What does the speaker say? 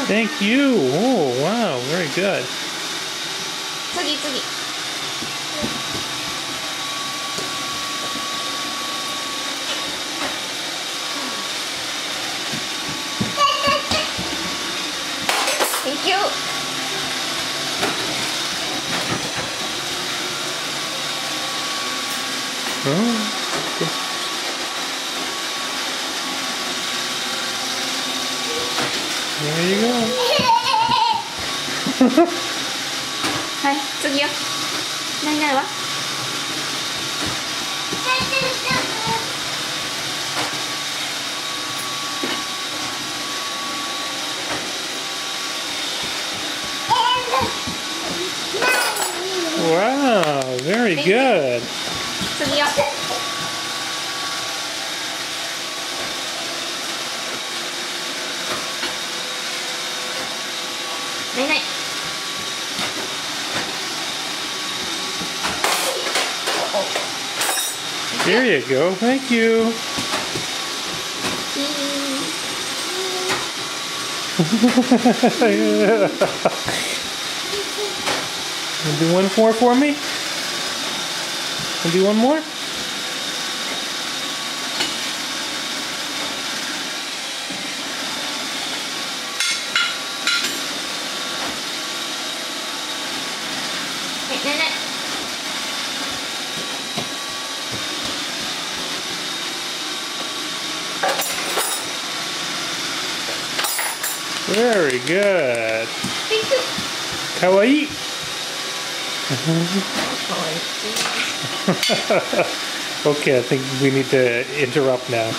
Thank you. Oh, wow, very good. 次。Thank you. Oh, there you go. はい、次よ。何々はWow, very good. 次よ。何々。There you go. Thank you. Do one more for me? Do one more? Very good. Kawaii. Okay, I think we need to interrupt now.